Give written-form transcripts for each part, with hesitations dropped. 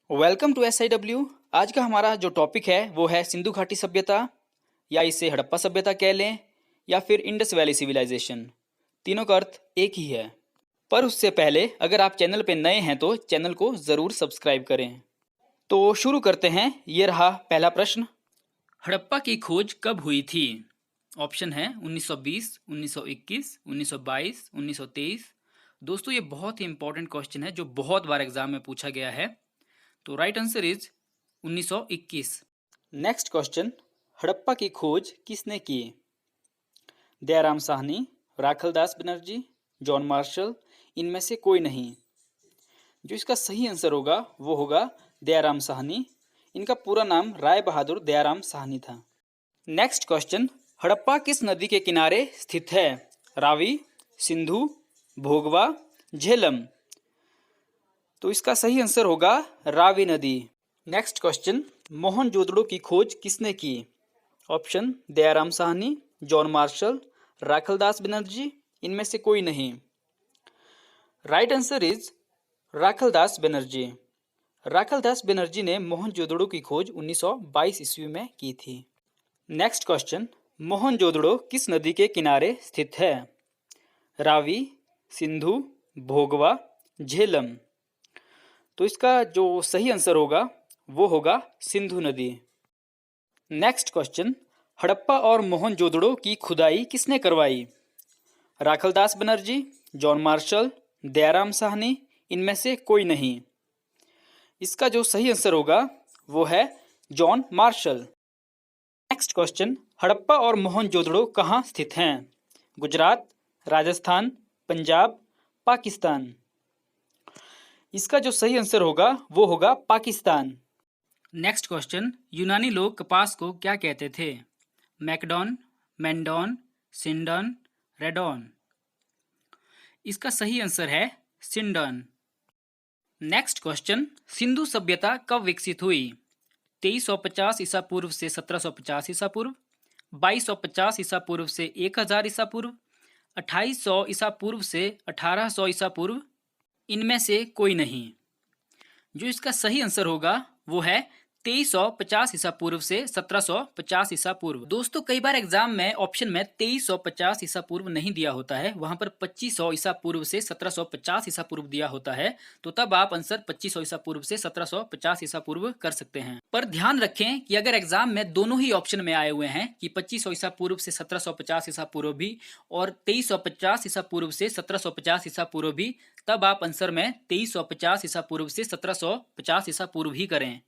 Welcome to SIW। आज का हमारा जो टॉपिक है वो है सिंधु घाटी सभ्यता, या इसे हड़प्पा सभ्यता कह लें, या फिर इंडस वैली सिविलाइजेशन। तीनों का अर्थ एक ही है। पर उससे पहले अगर आप चैनल पे नए हैं तो चैनल को ज़रूर सब्सक्राइब करें। तो शुरू करते हैं। ये रहा पहला प्रश्न। हड़प्पा की खोज कब हुई थी? ऑप्शन है 1920, 1921, 1922, 1923। दोस्तों ये बहुत ही इंपॉर्टेंट क्वेश्चन है जो बहुत बार एग्जाम में पूछा गया है। तो right answer is 1921। Next question, Harappa की खोज किसने की? दयाराम साहनी, राखलदास बनर्जी, जॉन मार्शल, इनमें से कोई नहीं। जो इसका सही आंसर होगा वो होगा दयाराम साहनी। इनका पूरा नाम राय बहादुर दयाराम साहनी था। नेक्स्ट क्वेश्चन, हड़प्पा किस नदी के किनारे स्थित है? रावी, सिंधु, भोगवा, झेलम। तो इसका सही आंसर होगा रावी नदी। नेक्स्ट क्वेश्चन, मोहनजोदड़ो की खोज किसने की? Option Dayaram Sahni, John Marshall, Rakhaldas Banerjee, इनमें से कोई नहीं। Right answer is Rakhaldas Banerjee. Rakhaldas Banerjee ने मोहनजोदड़ो की खोज 1922 ईस्वी में की थी। नेक्स्ट क्वेश्चन, मोहनजोदड़ो किस नदी के किनारे स्थित है? रावी, सिंधु, भोगवा, झेलम। तो इसका जो सही आंसर होगा वो होगा सिंधु नदी। नेक्स्ट क्वेश्चन, हड़प्पा और मोहनजोदड़ो की खुदाई किसने करवाई? राखलदास बनर्जी, जॉन मार्शल, दयाराम साहनी, इनमें से कोई नहीं। इसका जो सही आंसर होगा वो है John Marshall. Next question, Harappa और मोहनजोदड़ो कहाँ स्थित हैं? गुजरात, राजस्थान, पंजाब, पाकिस्तान। इसका जो सही आंसर होगा वो होगा पाकिस्तान। नेक्स्ट क्वेश्चन, यूनानी लोग कपास को क्या कहते थे? मैकडॉन, मेंडॉन, सिंडॉन, रेडॉन। इसका सही आंसर है सिंडॉन। नेक्स्ट क्वेश्चन, सिंधु सभ्यता कब विकसित हुई? 2350 ईसा पूर्व से 1750 ईसा पूर्व, 2250 ईसा पूर्व से 1000 ईसा पूर्व, 2800 ईसा पूर्व से 1800 ईसा पूर्व, इनमें से कोई नहीं। जो इसका सही आंसर होगा वो है 2350 ईसा पूर्व से 1750 ईसा पूर्व। दोस्तों कई बार एग्जाम में ऑप्शन में 2350 ईसा पूर्व नहीं दिया होता है, वहां पर 2500 ईसा पूर्व से 1750 ईसा पूर्व दिया होता है। तो तब आप आंसर 2500 ईसा पूर्व से 1750 ईसा पूर्व कर सकते हैं। पर ध्यान रखें कि अगर एग्जाम में दोनों ही ऑप्शन में आए हुए हैं कि 2500 ईसा पूर्व से 1750 ईसा पूर्व भी और 2350 ईसा पूर्व से 1750 ईसा पूर्व भी, तब आप आंसर में 2350 ईसा पूर्व से 1750 ईसा पूर्व ही करें।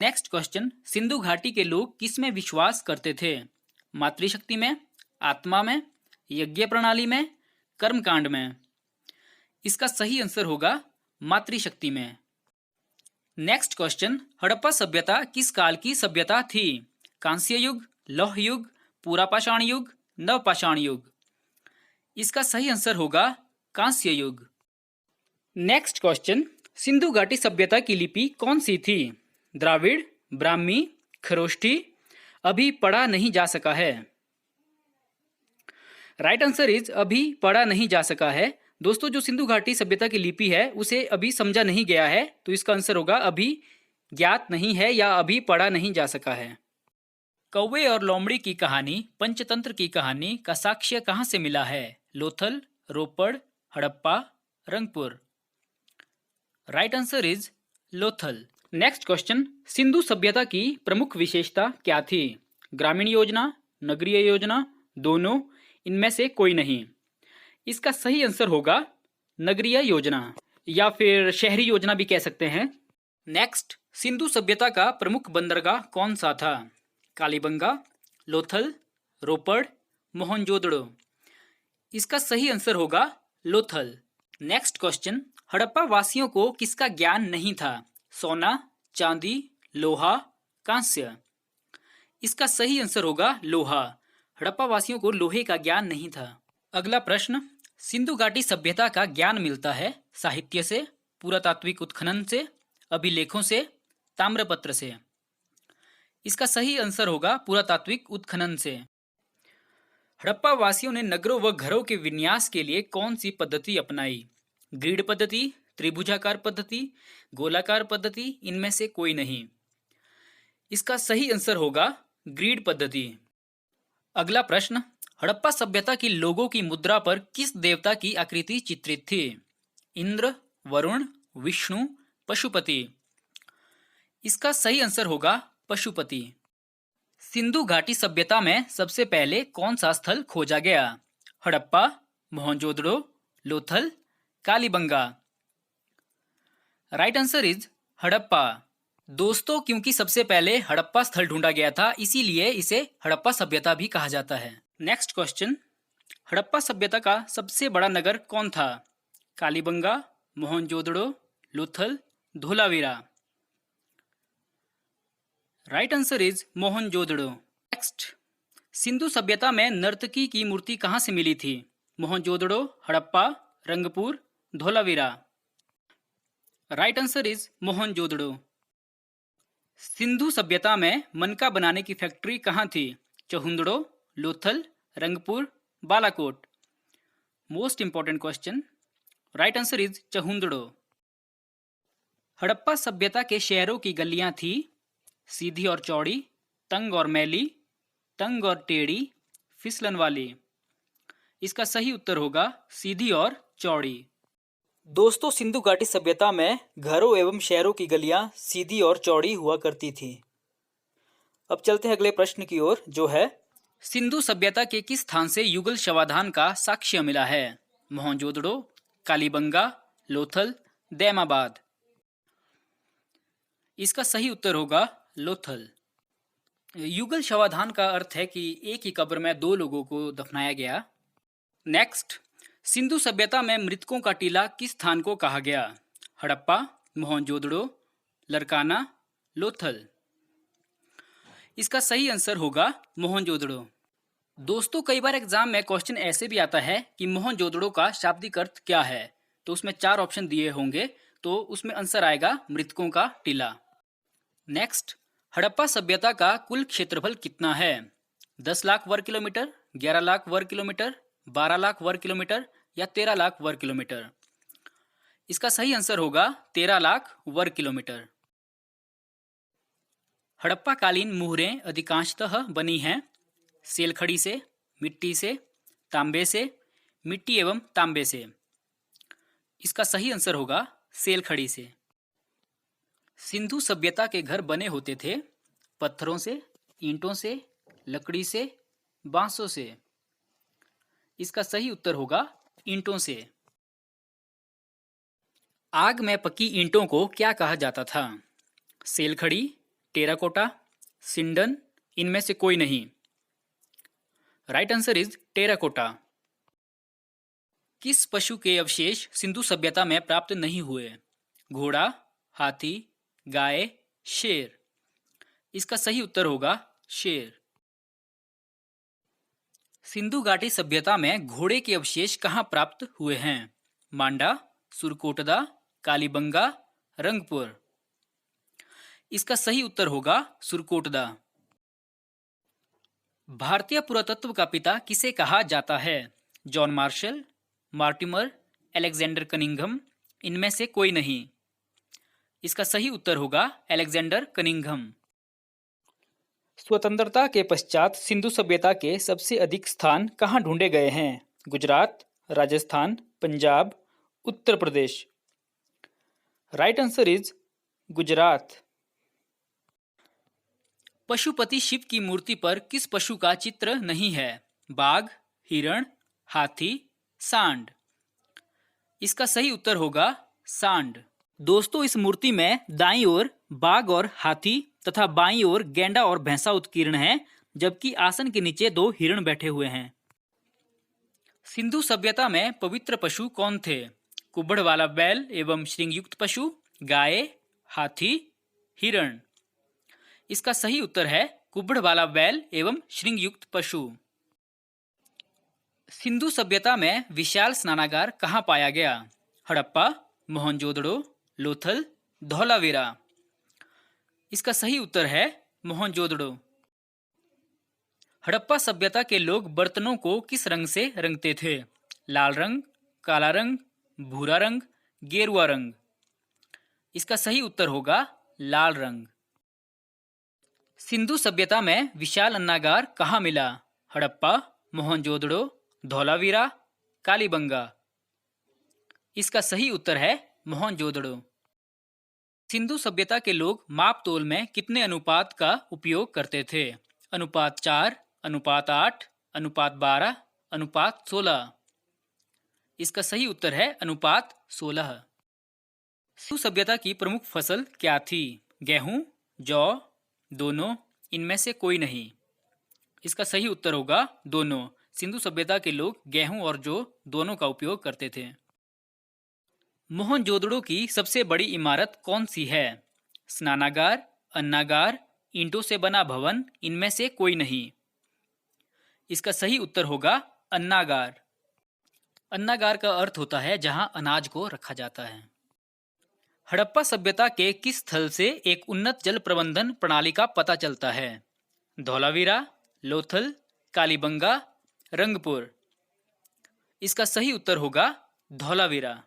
नेक्स्ट क्वेश्चन, सिंधु घाटी के लोग किस में विश्वास करते थे? मातृशक्ति में, आत्मा में, यज्ञ प्रणाली में, कर्मकांड में। इसका सही आंसर होगा मातृशक्ति में। नेक्स्ट क्वेश्चन, हड़प्पा सभ्यता किस काल की सभ्यता थी? कांस्य युग, लौह युग, पुरापाषाण युग, नवपाषाण युग। इसका सही आंसर होगा कांस्य युग। नेक्स्ट क्वेश्चन, सिंधु घाटी सभ्यता की लिपि कौन सी थी? द्राविड़, ब्राह्मी, खरोष्ठी, अभी पढ़ा नहीं जा सका है। राइट आंसर इज अभी पढ़ा नहीं जा सका है। दोस्तों जो सिंधु घाटी सभ्यता की लिपि है उसे अभी समझा नहीं गया है, तो इसका आंसर होगा अभी ज्ञात नहीं है या अभी पढ़ा नहीं जा सका है। कौवे और लोमड़ी की कहानी, पंचतंत्र की कहानी का साक्ष्य कहां से मिला है? Lothal, Ropar, Harappa, Rangpur. Right answer is Lothal. Next question, Sindhu सभ्यता की प्रमुख विशेषता क्या थी? ग्रामीण योजना, नगरीय योजना, दोनों, इनमें से कोई नहीं। इसका सही आंसर होगा नगरीय योजना या फिर शहरी योजना भी कह सकते हैं। नेक्स्ट, सिंधु सभ्यता का प्रमुख बंदरगाह कौन सा था? कालीबंगा, लोथल, रोपड़, मोहनजोदड़ो। इसका सही आंसर होगा लोथल। नेक्स्ट क्वेश्चन, हड़प्पा वासियों को किसका ज्ञान नहीं था? सोना, चांदी, लोहा, कांस्य। इसका सही आंसर होगा लोहा। हड़प्पा वासियों को लोहे का ज्ञान नहीं था। अगला प्रश्न, सिंधु घाटी सभ्यता का ज्ञान मिलता है साहित्य से, पुरातात्विक उत्खनन से, अभिलेखों से, ताम्रपत्र से। इसका सही आंसर होगा पुरातात्विक उत्खनन से। हड़प्पा वासियों ने नगरों व घरों के विन्यास के लिए कौन सी पद्धति अपनाई? ग्रिड पद्धति, त्रिभुजाकार पद्धति, गोलाकार पद्धति, इनमें से कोई नहीं। इसका सही आंसर होगा ग्रिड पद्धति। अगला प्रश्न, हड़प्पा सभ्यता की लोगों की मुद्रा पर किस देवता की आकृति चित्रित थी? इंद्र, वरुण, विष्णु, पशुपति। इसका सही आंसर होगा पशुपति। सिंधु घाटी सभ्यता में सबसे पहले कौन सा स्थल खोजा गया? Harappa, Mohenjodaro, Lothal, Kalibanga. Right answer is Harappa. दोस्तों, क्योंकि सबसे पहले हड़प्पा स्थल ढूंढा गया था, इसीलिए इसे हड़प्पा सभ्यता भी कहा जाता है। नेक्स्ट क्वेश्चन, हड़प्पा सभ्यता का सबसे बड़ा नगर कौन था? Kalibangan, Mohenjodaro, Lothal, Dholavira. Right answer is Mohenjodaro. Next, Sindhu सभ्यता में नर्तकी की मूर्ति कहां से मिली थी? Mohenjodaro, Harappa, Rangpur, Dholavira. Right answer is Mohenjodaro. Sindhu सभ्यता में मनका बनाने की फैक्ट्री कहां थी? Chanhudaro, Lothal, Rangpur, Balakot. Most important question. Right answer is Chanhudaro. Harappa सभ्यता के शहरों की गलियां थी सीधी और चौड़ी, तंग और मैली, तंग और टेढ़ी, फिसलन वाली। इसका सही उत्तर होगा सीधी और चौड़ी। दोस्तों, सिंधु घाटी सभ्यता में घरों एवं शहरों की गलियां सीधी और चौड़ी हुआ करती थी। अब चलते हैं अगले प्रश्न की ओर, जो है सिंधु सभ्यता के किस स्थान से युगल शवाधान का साक्ष्य मिला है? मोहनजोदड़ो, कालीबंगा, लोथल, दैमाबाद। इसका सही उत्तर होगा लोथल। युगल शवाधान का अर्थ है कि एक ही कब्र में दो लोगों को दफनाया गया। नेक्स्ट, सिंधु सभ्यता में मृतकों का टीला किस स्थान को कहा गया? हड़प्पा, मोहनजोदड़ो, लरकाना, लोथल। इसका सही आंसर होगा मोहनजोदड़ो। दोस्तों, कई बार एग्जाम में क्वेश्चन ऐसे भी आता है कि मोहनजोदड़ो का शाब्दिक अर्थ क्या है, तो उसमें 4 ऑप्शन दिए होंगे, तो उसमें आंसर आएगा मृतकों का टीला। नेक्स्ट, हड़प्पा सभ्यता का कुल क्षेत्रफल कितना है? 10 लाख वर्ग किलोमीटर, 11 लाख वर्ग किलोमीटर, 12 लाख वर्ग किलोमीटर या 13 लाख वर्ग किलोमीटर। इसका सही आंसर होगा 13 लाख वर्ग किलोमीटर। हड़प्पा कालीन मुहरें अधिकांशतः बनी हैं सेलखड़ी से, मिट्टी से, तांबे से, मिट्टी एवं तांबे से। इसका सही आंसर होगा सेलखड़ी से। सिंधु सभ्यता के घर बने होते थे पत्थरों से, ईंटों से, लकड़ी से, बांसों से। इसका सही उत्तर होगा ईंटों से। आग में पकी ईंटों को क्या कहा जाता था? सेलखड़ी, टेराकोटा, सिंडन, इनमें से कोई नहीं। Right answer is terracotta. किस पशु के अवशेष सिंधु सभ्यता में प्राप्त नहीं हुए? घोड़ा, हाथी, गाय, शेर। इसका सही उत्तर होगा शेर। सिंधु घाटी सभ्यता में घोड़े के अवशेष कहाँ प्राप्त हुए हैं? मांडा, सुरकोटदा, कालीबंगा, रंगपुर। इसका सही उत्तर होगा सुरकोटदा। भारतीय पुरातत्व का पिता किसे कहा जाता है? John Marshall, Mortimer, Alexander Cunningham, इनमें से कोई नहीं। इसका सही उत्तर होगा अलेक्जेंडर कनिंघम। स्वतंत्रता के पश्चात सिंधु सभ्यता के सबसे अधिक स्थान कहाँ ढूंढे गए हैं? Gujarat, Rajasthan, Punjab, Uttar Pradesh. Right answer is Gujarat. Pashupati Shiva की मूर्ति पर किस पशु का चित्र नहीं है? बाघ, हिरण, हाथी, सांड। इसका सही उत्तर होगा सांड। दोस्तों, इस मूर्ति में दाईं ओर बाघ और हाथी तथा बाईं ओर गैंडा और भैंसा उत्कीर्ण है, जबकि आसन के नीचे 2 हिरण बैठे हुए हैं। सिंधु सभ्यता में पवित्र पशु कौन थे? कुब्बड़ वाला बैल एवं श्रृंगयुक्त पशु, गाय, हाथी, हिरण। इसका सही उत्तर है कुब्बड़ वाला बैल एवं श्रृंगयुक्त पशु। सिंधु सभ्यता में विशाल स्नानागार कहाँ पाया गया? हड़प्पा, मोहनजोदड़ो, लोथल, धौलावीरा। इसका सही उत्तर है मोहनजोदड़ो। हड़प्पा सभ्यता के लोग बर्तनों को किस रंग से रंगते थे? लाल रंग, काला रंग, भूरा रंग गेरुआ रंग। इसका सही उत्तर होगा लाल रंग। सिंधु सभ्यता में विशाल अन्नागार कहाँ मिला? हड़प्पा, मोहनजोदड़ो, धौलावीरा, कालीबंगा। इसका सही उत्तर है मोहनजोदड़ो। सिंधु सभ्यता के लोग माप तोल में कितने अनुपात का उपयोग करते थे? अनुपात 4, अनुपात 8, अनुपात 12, अनुपात 16। इसका सही उत्तर है अनुपात 16। सिंधु सभ्यता की प्रमुख फसल क्या थी? गेहूं, जौ, दोनों, इनमें से कोई नहीं। इसका सही उत्तर होगा दोनों। सिंधु सभ्यता के लोग गेहूं और जौ दोनों का उपयोग करते थे। मोहनजोदड़ो की सबसे बड़ी इमारत कौन सी है? स्नानागार, अन्नागार, ईंटों से बना भवन, इनमें से कोई नहीं। इसका सही उत्तर होगा अन्नागार। अन्नागार का अर्थ होता है जहां अनाज को रखा जाता है। हड़प्पा सभ्यता के किस स्थल से एक उन्नत जल प्रबंधन प्रणाली का पता चलता है? धौलावीरा, लोथल, कालीबंगा, रंगपुर। इसका सही उत्तर होगा धौलावीरा।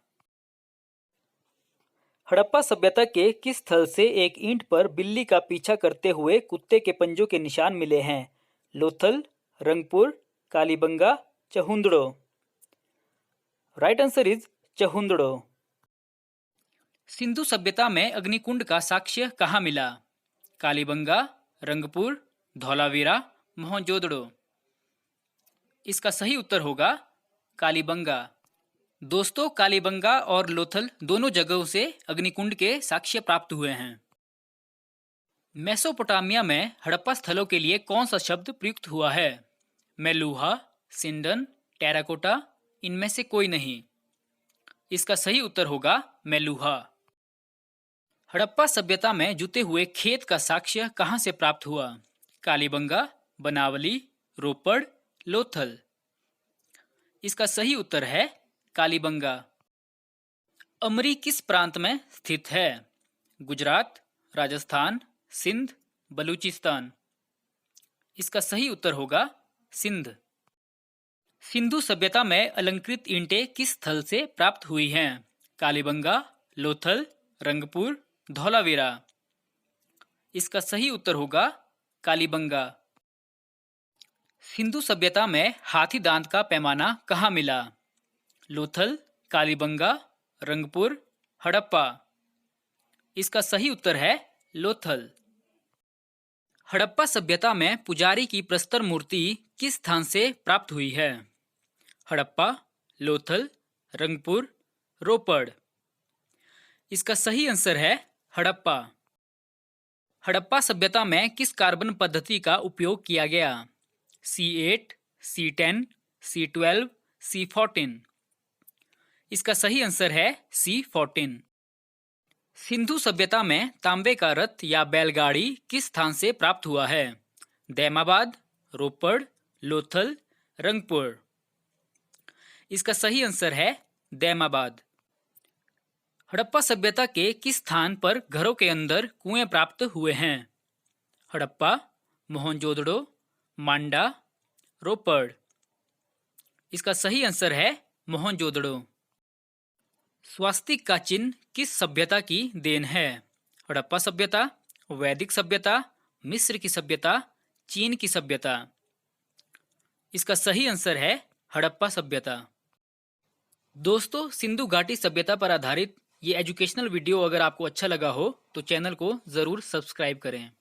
हड़प्पा सभ्यता के किस स्थल से एक ईंट पर बिल्ली का पीछा करते हुए कुत्ते के पंजों के निशान मिले हैं? Lothal, Rangpur, Kalibangan, Chanhudaro. Right answer is Chanhudaro. Sindhu सभ्यता में अग्निकुंड का साक्ष्य कहाँ मिला? कालीबंगा, रंगपुर, धौलावीरा, मोहनजोदड़ो। इसका सही उत्तर होगा कालीबंगा। दोस्तों, कालीबंगा और लोथल दोनों जगहों से अग्निकुंड के साक्ष्य प्राप्त हुए हैं। मेसोपोटामिया में हड़प्पा स्थलों के लिए कौन सा शब्द प्रयुक्त हुआ है? मेलुहा, सिंडन, टेराकोटा, इनमें से कोई नहीं। इसका सही उत्तर होगा मेलुहा। हड़प्पा सभ्यता में जुते हुए खेत का साक्ष्य कहाँ से प्राप्त हुआ? कालीबंगा, बनावली, रोपड़, लोथल। इसका सही उत्तर है कालीबंगा। अमरी किस प्रांत में स्थित है? गुजरात, राजस्थान, सिंध, बलूचिस्तान। इसका सही उत्तर होगा सिंध। सिंधु सभ्यता में अलंकृत ईंटें किस स्थल से प्राप्त हुई हैं? कालीबंगा, लोथल, रंगपुर, धौलावीरा। इसका सही उत्तर होगा कालीबंगा। सिंधु सभ्यता में हाथी दांत का पैमाना कहाँ मिला? लोथल, कालीबंगा, रंगपुर, हड़प्पा। इसका सही उत्तर है लोथल। हड़प्पा सभ्यता में पुजारी की प्रस्तर मूर्ति किस स्थान से प्राप्त हुई है? हड़प्पा, लोथल, रंगपुर, रोपड़। इसका सही आंसर है हड़प्पा। हड़प्पा सभ्यता में किस कार्बन पद्धति का उपयोग किया गया? C8, C10, C12, C14। इसका सही आंसर है C14। सिंधु सभ्यता में तांबे का रथ या बैलगाड़ी किस स्थान से प्राप्त हुआ है? दैमाबाद, रोपड़, लोथल, रंगपुर। इसका सही आंसर है दैमाबाद। हड़प्पा सभ्यता के किस स्थान पर घरों के अंदर कुएं प्राप्त हुए हैं? हड़प्पा, मोहनजोदड़ो, मांडा, रोपड़। इसका सही आंसर है मोहनजोदड़ो। स्वास्तिक का चिन्ह किस सभ्यता की देन है? हड़प्पा सभ्यता, वैदिक सभ्यता, मिस्र की सभ्यता, चीन की सभ्यता। इसका सही आंसर है हड़प्पा सभ्यता। दोस्तों, सिंधु घाटी सभ्यता पर आधारित ये एजुकेशनल वीडियो अगर आपको अच्छा लगा हो तो चैनल को ज़रूर सब्सक्राइब करें।